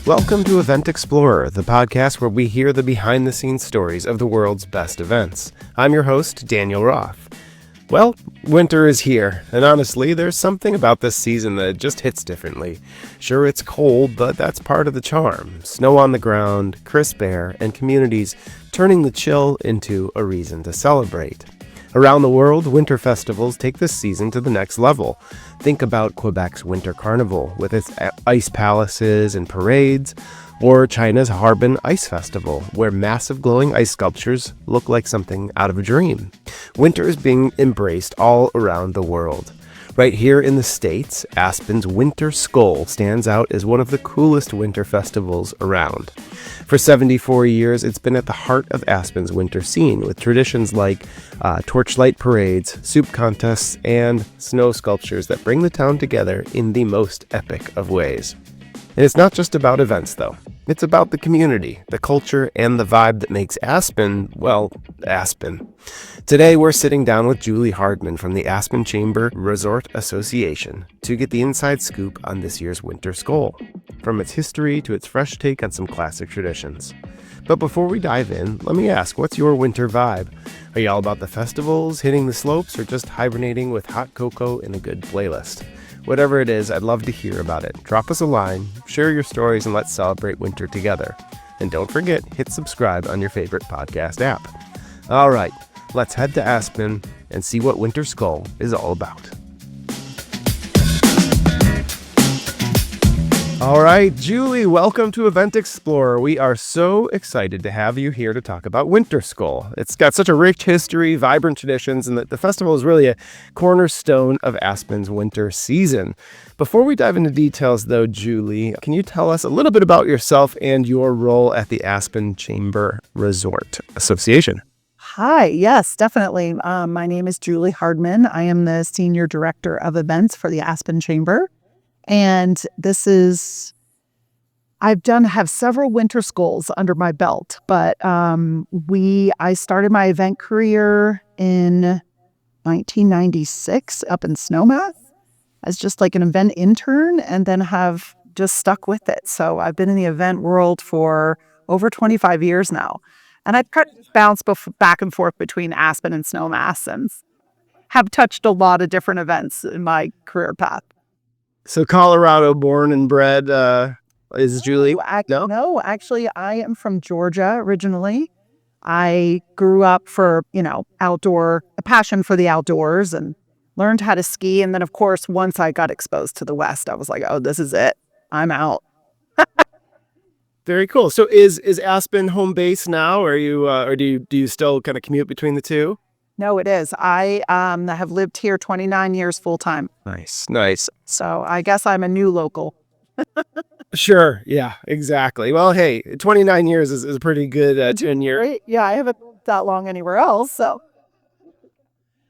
Welcome to Event Explorer, the podcast where we hear the behind-the-scenes stories of the world's best events. I'm your host, Daniel Roth. Well, winter is here, and honestly, there's something about this season that just hits differently. Sure, it's cold, but that's part of the charm. Snow on the ground, crisp air, and communities turning the chill into a reason to celebrate. Around the world, winter festivals take this season to the next level. Think about Quebec's Winter Carnival with its ice palaces and parades, or China's Harbin Ice Festival, where massive glowing ice sculptures look like something out of a dream. Winter is being embraced all around the world. Right here in the States, Aspen's Winterskol stands out as one of the coolest winter festivals around. For 74 years, it's been at the heart of Aspen's winter scene, with traditions like Torchlight parades, soup contests, and snow sculptures that bring the town together in the most epic of ways. And it's not just about events, though. It's about the community, the culture, and the vibe that makes Aspen, well, Aspen. Today, we're sitting down with Julie Hardman from the Aspen Chamber Resort Association to get the inside scoop on this year's Winterskol, from its history to its fresh take on some classic traditions. But before we dive in, let me ask, what's your winter vibe? Are you all about the festivals, hitting the slopes, or just hibernating with hot cocoa and a good playlist? Whatever it is, I'd love to hear about it. Drop us a line, share your stories, and let's celebrate winter together. And don't forget, hit subscribe on your favorite podcast app. All right, let's head to Aspen and see what Winterskol is all about. All right, Julie, welcome to Event Explorer. We are so excited to have you here to talk about Winterskol. It's got such a rich history, vibrant traditions, and the festival is really a cornerstone of Aspen's winter season. Before we dive into details, though, Julie, can you tell us a little bit about yourself and your role at the Aspen Chamber Resort Association? Hi, yes, definitely. My name is Julie Hardman. I am the Senior Director of Events for the Aspen Chamber. And have several Winterskols under my belt, but I started my event career in 1996 up in Snowmass as just like an event intern, and then have just stuck with it. So I've been in the event world for over 25 years now. And I've kind of bounced back and forth between Aspen and Snowmass and have touched a lot of different events in my career path. So Colorado born and bred is Julie? No, actually, I am from Georgia originally. I grew up for, a passion for the outdoors and learned how to ski. And then, of course, once I got exposed to the West, I was like, oh, this is it. I'm out. Very cool. So is Aspen home base now, or do you still kind of commute between the two? No, it is. I have lived here 29 years full time. Nice. So I guess I'm a new local. Sure. Yeah, exactly. Well, hey, 29 years is a pretty good tenure. Right? Yeah, I haven't lived that long anywhere else. So,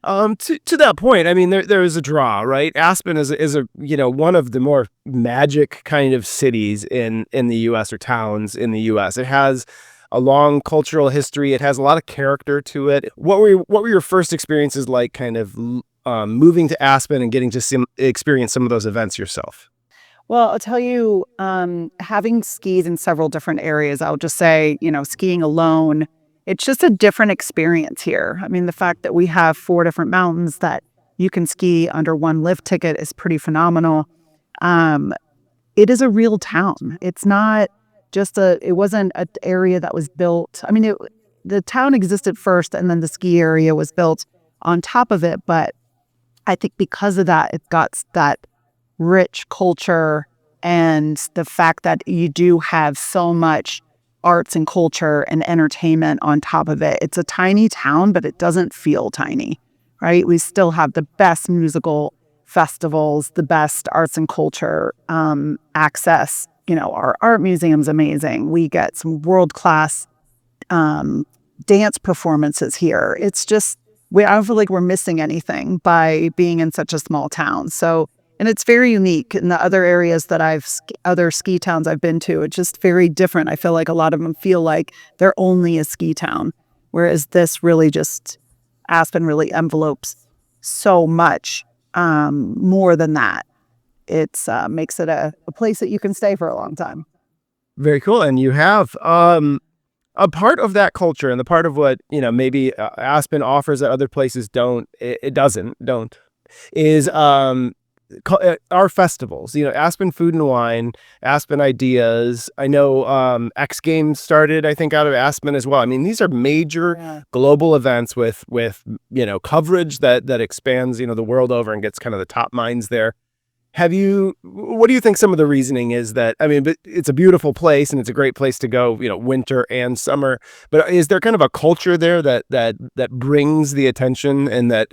to that point, I mean, there is a draw, right? Aspen is a one of the more magic kind of cities in the U.S. or towns in the U.S. It has a long cultural history. It has a lot of character to it. What were your first experiences like, kind of moving to Aspen and getting to experience some of those events yourself? Well, I'll tell you, having skied in several different areas, I'll just say, skiing alone, it's just a different experience here. I mean, the fact that we have 4 different mountains that you can ski under one lift ticket is pretty phenomenal. It is a real town. It's not it wasn't an area that was built. I mean, the town existed first and then the ski area was built on top of it. But I think because of that, it got that rich culture and the fact that you do have so much arts and culture and entertainment on top of it. It's a tiny town, but it doesn't feel tiny, right? We still have the best musical festivals, the best arts and culture access. Our art museum's amazing. We get some world-class dance performances here. It's just, I don't feel like we're missing anything by being in such a small town. So, and it's very unique in the other areas that other ski towns I've been to. It's just very different. I feel like a lot of them feel like they're only a ski town, whereas this really Aspen really envelopes so much more than that. It's makes it a place that you can stay for a long time. Very cool. And you have a part of that culture and the part of what, maybe Aspen offers that other places don't, it doesn't, don't, is our festivals, Aspen Food and Wine, Aspen Ideas. I know X Games started, I think, out of Aspen as well. I mean, these are major global events with coverage that expands, the world over and gets kind of the top minds there. What do you think some of the reasoning is that, I mean, but it's a beautiful place and it's a great place to go, winter and summer, but is there kind of a culture there that brings the attention and that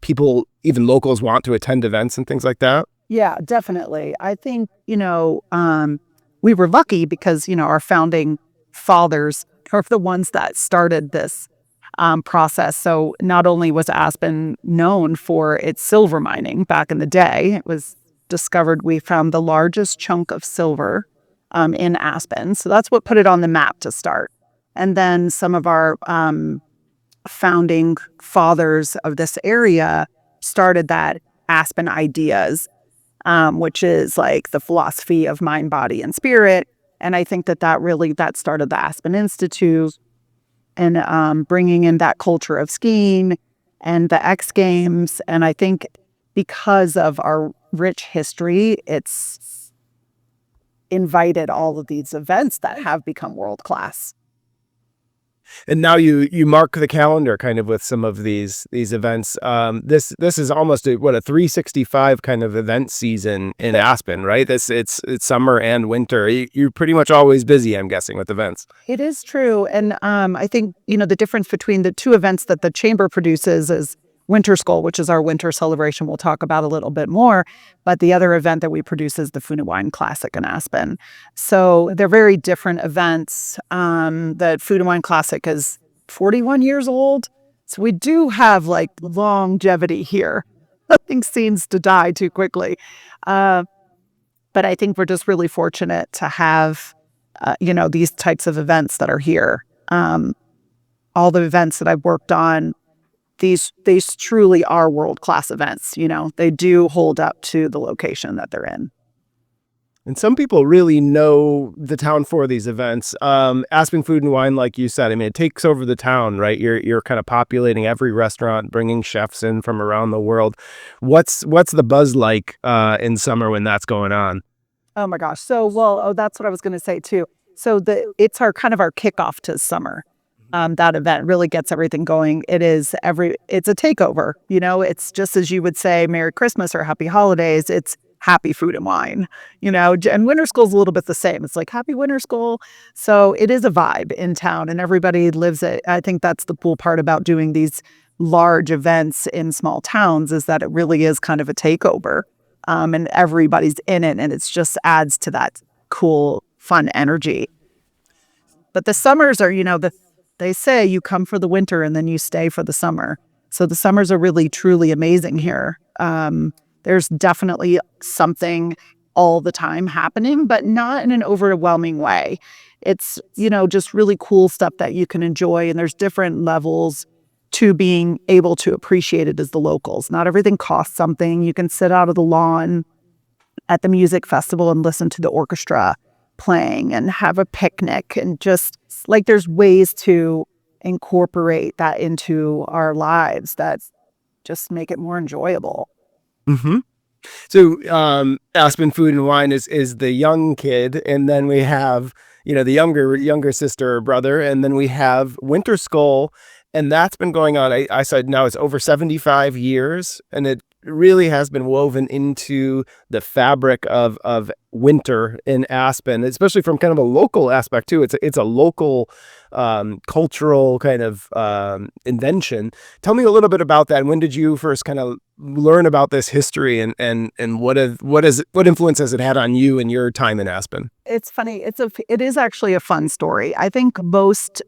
people, even locals, want to attend events and things like that? Yeah, definitely. I think, we were lucky because, our founding fathers are the ones that started this process. So not only was Aspen known for its silver mining back in the day, it was discovered we found the largest chunk of silver in Aspen. So that's what put it on the map to start. And then some of our founding fathers of this area started that Aspen Ideas, which is like the philosophy of mind, body, and spirit. And I think that started the Aspen Institute and bringing in that culture of skiing and the X Games. And I think because of our rich history, it's invited all of these events that have become world class. And now you mark the calendar kind of with some of these events. This is almost a 365 kind of event season in Aspen, right? It's summer and winter. You're pretty much always busy, I'm guessing, with events. It is true. And I think, the difference between the two events that the chamber produces is Winterskol, which is our winter celebration we'll talk about a little bit more. But the other event that we produce is the Food and Wine Classic in Aspen. So they're very different events. The Food and Wine Classic is 41 years old. So we do have like longevity here. Nothing seems to die too quickly. But I think we're just really fortunate to have, these types of events that are here. All the events that I've worked on, these truly are world-class events. They do hold up to the location that they're in. And some people really know the town for these events. Aspen Food and Wine, like you said, I mean, it takes over the town, right? You're kind of populating every restaurant, bringing chefs in from around the world. What's the buzz like in summer when that's going on? Oh my gosh. So, that's what I was going to say too. So it's our kickoff to summer. That event really gets everything going. It's a takeover. It's just as you would say Merry Christmas or Happy Holidays. It's Happy Food and Wine, and Winterskol is a little bit the same. It's like Happy Winterskol. So it is a vibe in town and everybody lives it. I think that's the cool part about doing these large events in small towns is that it really is kind of a takeover. And everybody's in it and it just adds to that cool, fun energy. But the summers are, they say you come for the winter and then you stay for the summer. So the summers are really, truly amazing here. There's definitely something all the time happening, but not in an overwhelming way. It's, just really cool stuff that you can enjoy. And there's different levels to being able to appreciate it as the locals. Not everything costs something. You can sit out of the lawn at the music festival and listen to the orchestra playing and have a picnic and just like there's ways to incorporate that into our lives that just make it more enjoyable. Mm-hmm. So Aspen Food and Wine is the young kid, and then we have the younger sister or brother, and then we have Winterskol, and that's been going on. I said now it's over 75 years, and it really has been woven into the fabric of winter in Aspen, especially from kind of a local aspect too. It's a local cultural kind of invention. Tell me a little bit about that. When did you first kind of learn about this history and what influence has it had on you and your time in Aspen? It's funny. It is actually a fun story. I think most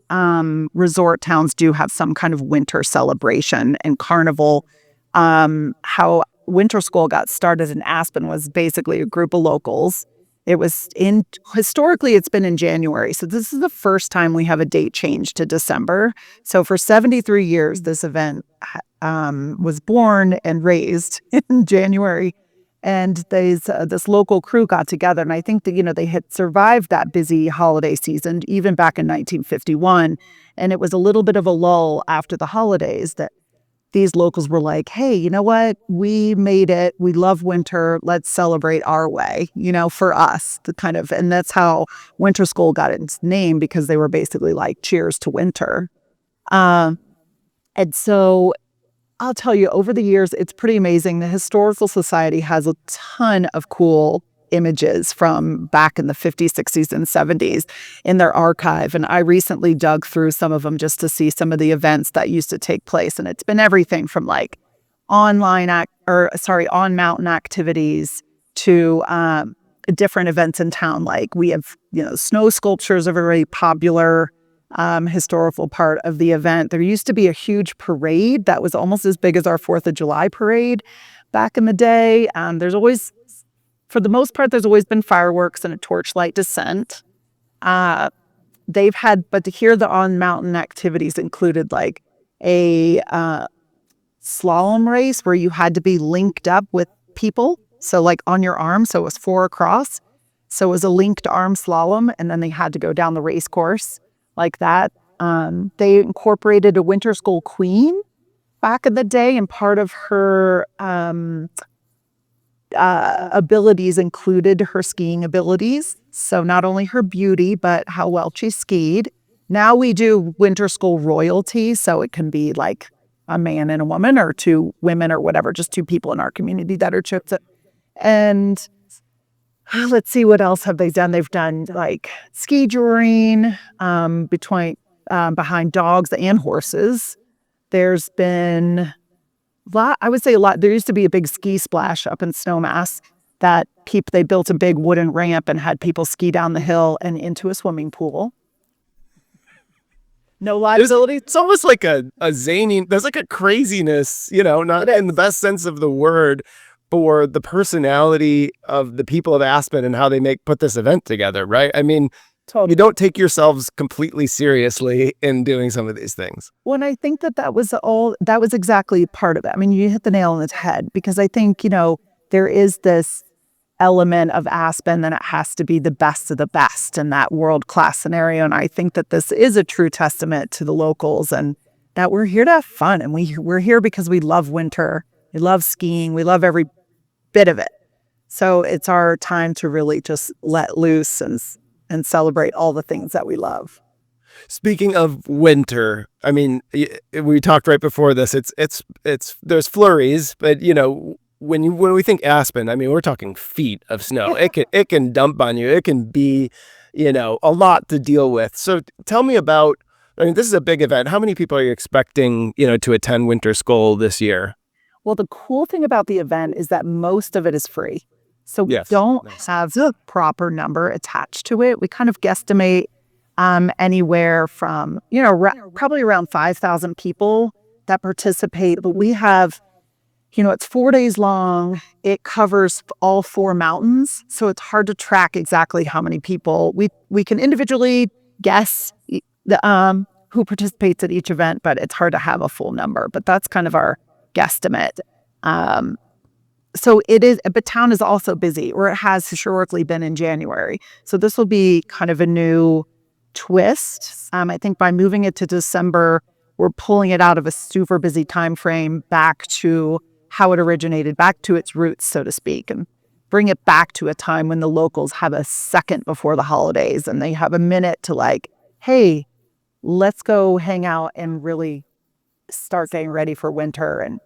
resort towns do have some kind of winter celebration and carnival. How Winterskol got started in Aspen was basically a group of locals. Historically, it's been in January. So this is the first time we have a date change to December. So for 73 years, this event was born and raised in January. And this local crew got together, and I think that, they had survived that busy holiday season, even back in 1951. And it was a little bit of a lull after the holidays that these locals were like, hey, you know what? We made it. We love winter. Let's celebrate our way, for us. And that's how Winterskol got its name, because they were basically like, cheers to winter. And so I'll tell you, over the years, it's pretty amazing. The Historical Society has a ton of cool images from back in the 50s, 60s, and 70s in their archive. And I recently dug through some of them just to see some of the events that used to take place. And it's been everything from like on mountain activities to different events in town. Like we have, snow sculptures are very popular. Historical part of the event. There used to be a huge parade that was almost as big as our 4th of July parade back in the day. For the most part, there's always been fireworks and a torchlight descent. But here the on-mountain activities included like a slalom race where you had to be linked up with people. So like on your arm, so it was 4 across. So it was a linked arm slalom, and then they had to go down the race course like that. They incorporated a Winterskol queen back in the day, and part of her abilities included her skiing abilities. So not only her beauty, but how well she skied. Now we do Winterskol royalty, so it can be like a man and a woman, or 2 women, or whatever, just 2 people in our community that are chosen. And let's see, what else have they done? They've done like ski touring behind dogs and horses. There's been a lot. There used to be a big ski splash up in Snowmass that they built a big wooden ramp and had people ski down the hill and into a swimming pool. No liability. It's almost like a zany, there's like a craziness, not in the best sense of the word, for the personality of the people of Aspen and how they put this event together, right? I mean, totally. You don't take yourselves completely seriously in doing some of these things. Well, and I think that was exactly part of it. I mean, you hit the nail on the head, because I think, there is this element of Aspen that it has to be the best of the best in that world-class scenario. And I think that this is a true testament to the locals, and that we're here to have fun. And we're here because we love winter. We love skiing. We love every bit of it. So it's our time to really just let loose and celebrate all the things that we love. Speaking of winter, I mean, we talked right before this. It's there's flurries, but when we think Aspen, I mean, we're talking feet of snow. It can dump on you. It can be, a lot to deal with. So tell me about. I mean, this is a big event. How many people are you expecting, to attend Winterskol this year? Well, the cool thing about the event is that most of it is free. So we don't have the proper number attached to it. We kind of guesstimate anywhere from, probably around 5,000 people that participate. But we have, it's 4 days long. It covers all 4 mountains. So it's hard to track exactly how many people. We can individually guess who participates at each event, but it's hard to have a full number. But that's kind of our guesstimate. So it is, but town is also busy, or it has historically been in January. So this will be kind of a new twist. I think by moving it to December, we're pulling it out of a super busy time frame back to how it originated, back to its roots, so to speak, and bring it back to a time when the locals have a second before the holidays and they have a minute to like, hey, let's go hang out and really start getting ready for winter. And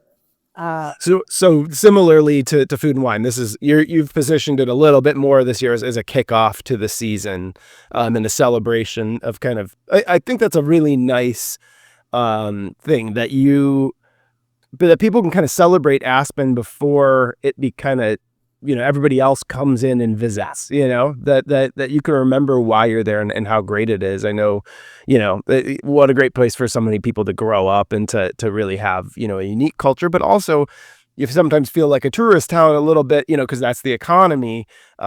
so similarly to Food and Wine, this is you've positioned it a little bit more this year as a kickoff to the season, and a celebration of kind of. I think that's a really nice thing that people can kind of celebrate Aspen before it be kind of, everybody else comes in and visits, that you can remember why you're there and how great it is. I know, what a great place for so many people to grow up and to really have, a unique culture, but also you sometimes feel like a tourist town a little bit, because that's the economy.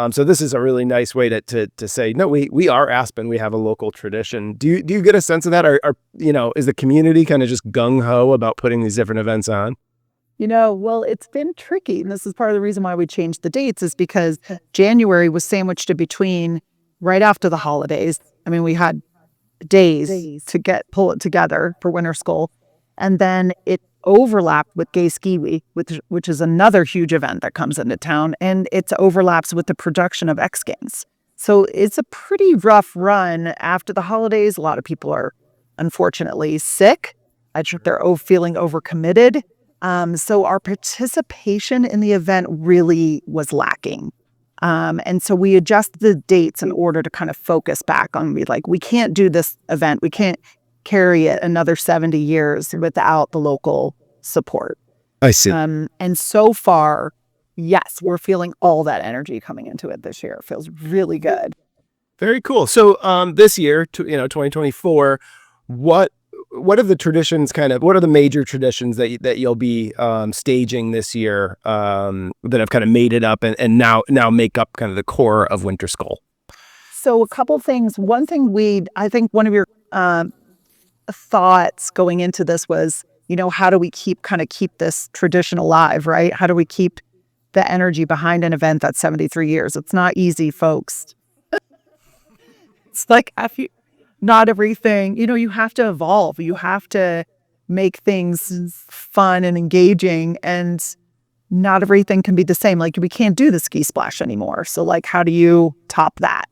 So this is a really nice way to say, no, we are Aspen. We have a local tradition. Do you get a sense of that? Is the community kind of just gung ho about putting these different events on? Well, it's been tricky. And this is part of the reason why we changed the dates is because January was sandwiched in between right after the holidays. I mean, we had days to pull it together for Winterskol. And then it overlapped with Gay Ski Week, which is another huge event that comes into town. And it overlaps with the production of X Games. So it's a pretty rough run after the holidays. A lot of people are unfortunately sick. I think they're feeling overcommitted. So our participation in the event really was lacking. And so we adjusted the dates in order to kind of focus back on we can't do this event. We can't carry it another 70 years without the local support. I see. And so far, yes, we're feeling all that energy coming into it this year. It feels really good. Very cool. So this year, 2024, what are the traditions what are the major traditions that you'll be staging this year that have kind of made it up and now make up kind of the core of Winterskol? So a couple things. One thing I think one of your thoughts going into this was, how do we keep this tradition alive, right? How do we keep the energy behind an event that's 73 years? It's not easy, folks. It's like not everything, you have to evolve. You have to make things fun and engaging, and not everything can be the same. Like, we can't do the ski splash anymore. So how do you top that?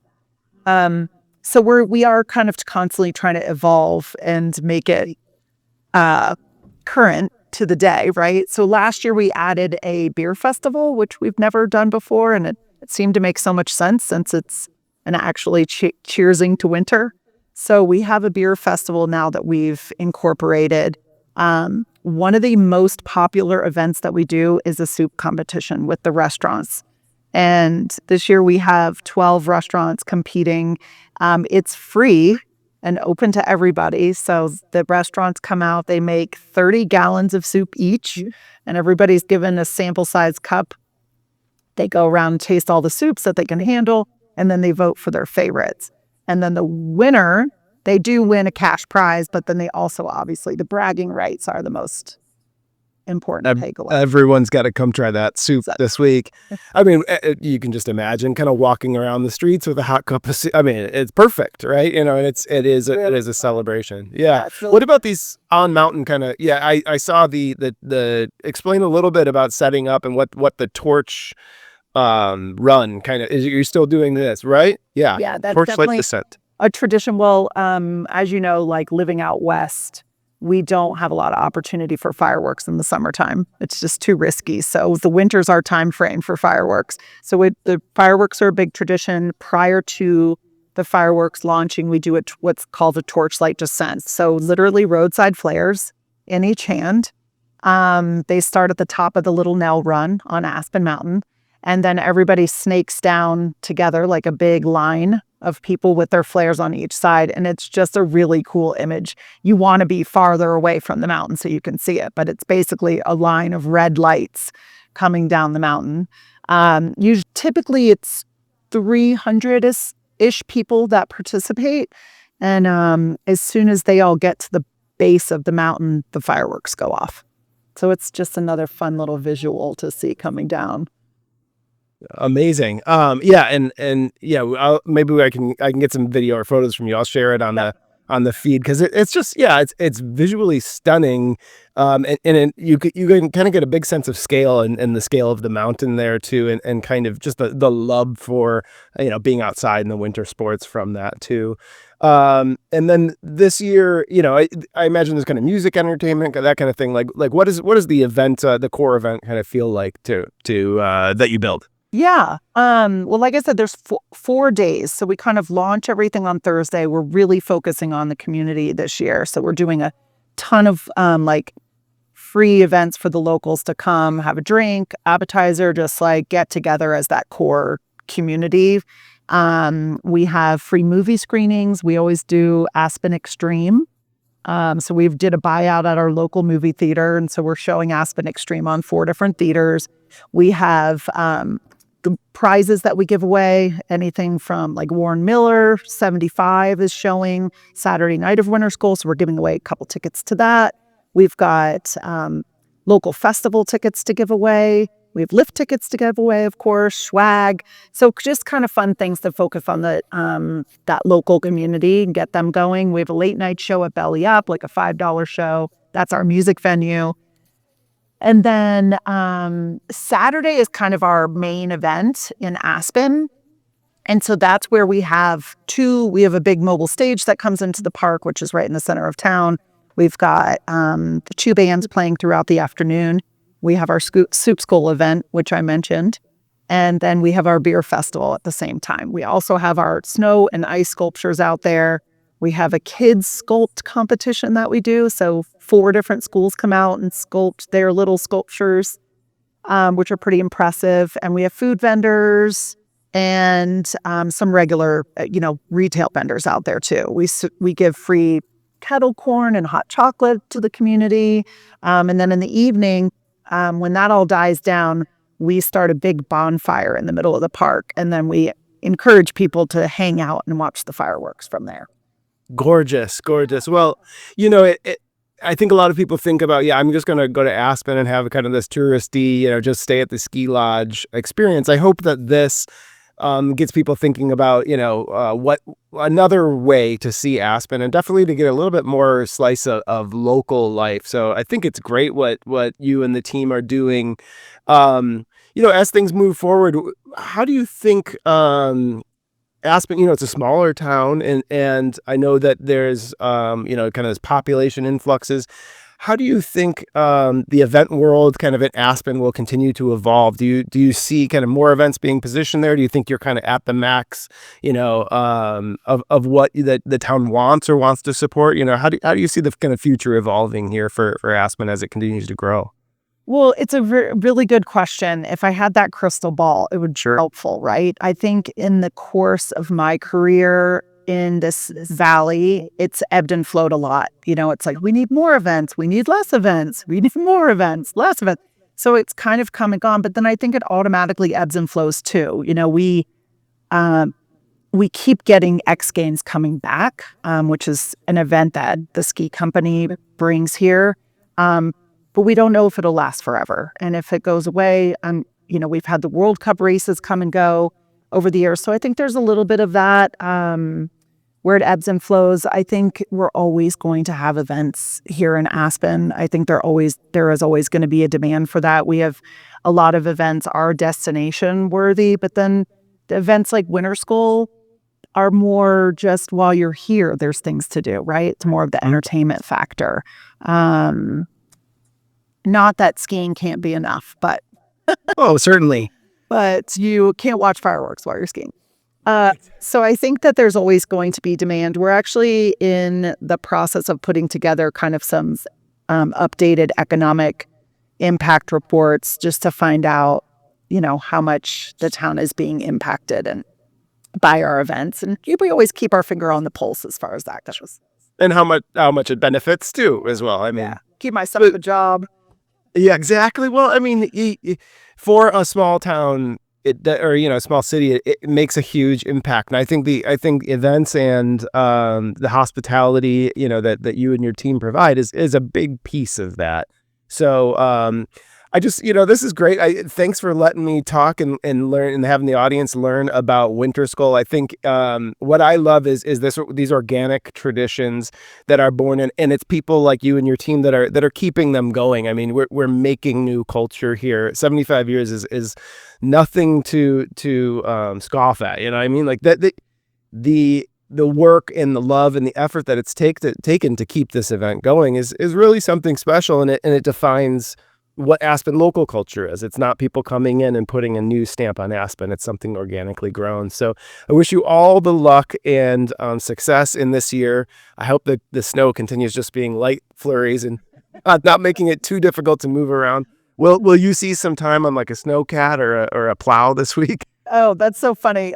So we are kind of constantly trying to evolve and make it current to the day, right? So last year we added a beer festival, which we've never done before, and it seemed to make so much sense since it's an actually cheersing to winter. So we have a beer festival now that we've incorporated. One of the most popular events that we do is a soup competition with the restaurants. And this year we have 12 restaurants competing. It's free and open to everybody. So the restaurants come out, they make 30 gallons of soup each, and everybody's given a sample size cup. They go around and taste all the soups that they can handle, and then they vote for their favorites. And then the winner, they do win a cash prize, but then they also, obviously, the bragging rights are the most important takeaway. Everyone's got to come try that soup this week. I mean, you can just imagine kind of walking around the streets with a hot cup of soup. I mean, it's perfect, right? And it is a celebration. Yeah. Really, what about these on mountain kind of? Yeah, I saw the explain a little bit about setting up and what the torch run kind of is. You're still doing this, right? Yeah, that's Torchlight descent, a tradition. Well, as you know, living out west, we don't have a lot of opportunity for fireworks in the summertime. It's just too risky. So the winter's our time frame for fireworks. So the fireworks are a big tradition. Prior to the fireworks launching, we do what's called a torchlight descent. So literally roadside flares in each hand. They start at the top of the Little Nell Run on Aspen Mountain. And then everybody snakes down together like a big line of people with their flares on each side. And it's just a really cool image. You want to be farther away from the mountain so you can see it, but it's basically a line of red lights coming down the mountain. Typically it's 300-ish people that participate. And as soon as they all get to the base of the mountain, the fireworks go off. So it's just another fun little visual to see coming down. Amazing. Yeah. And yeah, maybe I can get some video or photos from you. I'll share it on the feed. Cause it's just, it's visually stunning. And you can kind of get a big sense of scale and the scale of the mountain there too. And kind of just the love for, being outside in the winter sports from that too. And then this year, I imagine there's kind of music, entertainment, that kind of thing. Like what is the event, the core event kind of feel like to that you build? Yeah. Well, like I said, there's 4 days. So we kind of launch everything on Thursday. We're really focusing on the community this year. So we're doing a ton of free events for the locals to come, have a drink, appetizer, just get together as that core community. We have free movie screenings. We always do Aspen Extreme. So we did a buyout at our local movie theater. And so we're showing Aspen Extreme on 4 different theaters. We have the prizes that we give away, anything from Warren Miller, 75 is showing Saturday night of Winterskol. So we're giving away a couple tickets to that. We've got local festival tickets to give away. We have lift tickets to give away, of course, swag. So just kind of fun things to focus on that local community and get them going. We have a late night show at Belly Up, like a $5 show. That's our music venue. And then Saturday is kind of our main event in Aspen. And so that's where we have a big mobile stage that comes into the park, which is right in the center of town. We've got the 2 bands playing throughout the afternoon. We have our Soup School event, which I mentioned. And then we have our beer festival at the same time. We also have our snow and ice sculptures out there. We have a kids sculpt competition that we do. So 4 different schools come out and sculpt their little sculptures, which are pretty impressive. And we have food vendors and some regular, retail vendors out there too. We give free kettle corn and hot chocolate to the community. And then in the evening, when that all dies down, we start a big bonfire in the middle of the park. And then we encourage people to hang out and watch the fireworks from there. Gorgeous. Well, I think a lot of people think about, I'm just going to go to Aspen and have kind of this touristy, just stay at the ski lodge experience. I hope that this gets people thinking about, what another way to see Aspen, and definitely to get a little bit more slice of local life. So I think it's great what you and the team are doing. As things move forward, how do you think Aspen, it's a smaller town, and I know that there's, kind of this population influxes. How do you think the event world kind of at Aspen will continue to evolve? Do you see kind of more events being positioned there? Do you think you're kind of at the max, of what the town wants to support? How do you see the kind of future evolving here for Aspen as it continues to grow? Well, it's a really good question. If I had that crystal ball, it would be helpful, right? I think in the course of my career in this valley, it's ebbed and flowed a lot. It's like, we need more events, we need less events, we need more events, less events. So it's kind of come and gone, but then I think it automatically ebbs and flows too. We keep getting X Games coming back, which is an event that the ski company brings here. But we don't know if it'll last forever. And if it goes away, we've had the World Cup races come and go over the years. So I think there's a little bit of that where it ebbs and flows. I think we're always going to have events here in Aspen. I think there is always going to be a demand for that. We have a lot of events are destination worthy, but then the events like Winterskol are more just while you're here, there's things to do, right? It's more of the entertainment factor. Not that skiing can't be enough, but oh, certainly. But you can't watch fireworks while you're skiing. So I think that there's always going to be demand. We're actually in the process of putting together kind of some updated economic impact reports just to find out, how much the town is being impacted and by our events. And we always keep our finger on the pulse as far as that goes. And how much it benefits too, as well. I mean, keep myself a job. Yeah, exactly. Well, I mean, for a small town, small city, it makes a huge impact. And I think events and the hospitality, that you and your team provide is a big piece of that. So I just, this is great. Thanks for letting me talk and learn and having the audience learn about Winterskol. I think what I love is these organic traditions that are born in, and it's people like you and your team that are keeping them going. I mean, we're making new culture here. 75 years is nothing to scoff at. I mean, like that the work and the love and the effort that it's taken to keep this event going is really something special, and it defines what Aspen local culture is. It's not people coming in and putting a new stamp on Aspen. It's something organically grown. So I wish you all the luck and success in this year. I hope that the snow continues just being light flurries and not making it too difficult to move around. Will you see some time on like a snowcat or a plow this week? Oh, that's so funny.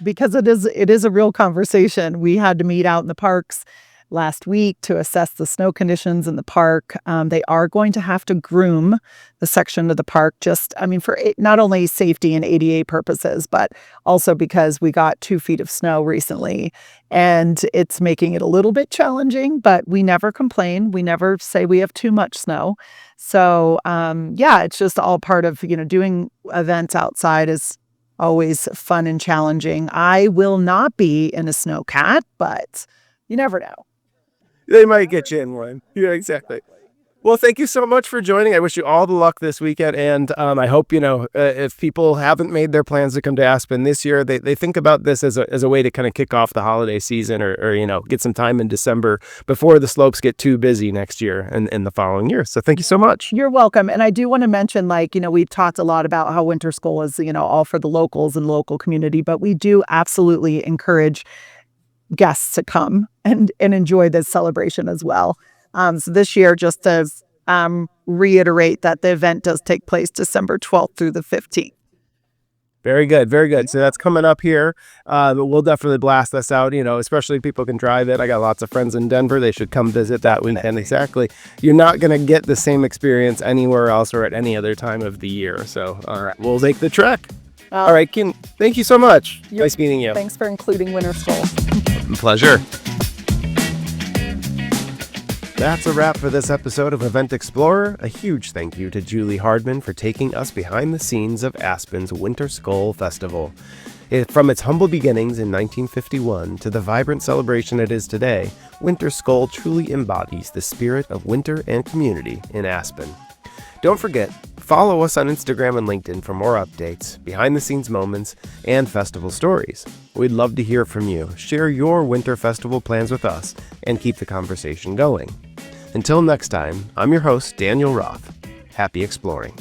Because it is a real conversation. We had to meet out in the parks last week to assess the snow conditions in the park. They are going to have to groom the section of the park for not only safety and ADA purposes, but also because we got 2 feet of snow recently, and it's making it a little bit challenging, but we never complain. We never say we have too much snow. So, it's just all part of, doing events outside is always fun and challenging. I will not be in a snowcat, but you never know. They might get you in one. Yeah, exactly. Well, thank you so much for joining. I wish you all the luck this weekend. And I hope, if people haven't made their plans to come to Aspen this year, they think about this as a way to kind of kick off the holiday season or get some time in December before the slopes get too busy next year and the following year. So thank you so much. You're welcome. And I do want to mention, we've talked a lot about how Winterskol is, all for the locals and local community, but we do absolutely encourage guests to come and enjoy this celebration as well. So this year, just to reiterate that the event does take place December 12th through the 15th. Very good. Very good. So that's coming up here. But we'll definitely blast this out, especially if people can drive it. I got lots of friends in Denver. They should come visit that weekend. Exactly. You're not going to get the same experience anywhere else or at any other time of the year. So, all right, we'll take the trek. All right, Kim, thank you so much. Nice meeting you. Thanks for including Winterskol. Pleasure. That's a wrap for this episode of Event Explorer. A huge thank you to Julie Hardman for taking us behind the scenes of Aspen's Winterskol Festival. From its humble beginnings in 1951 to the vibrant celebration it is today, Winterskol truly embodies the spirit of winter and community in Aspen. Don't forget, follow us on Instagram and LinkedIn for more updates, behind-the-scenes moments, and festival stories. We'd love to hear from you. Share your winter festival plans with us and keep the conversation going. Until next time, I'm your host, Daniel Roth. Happy exploring.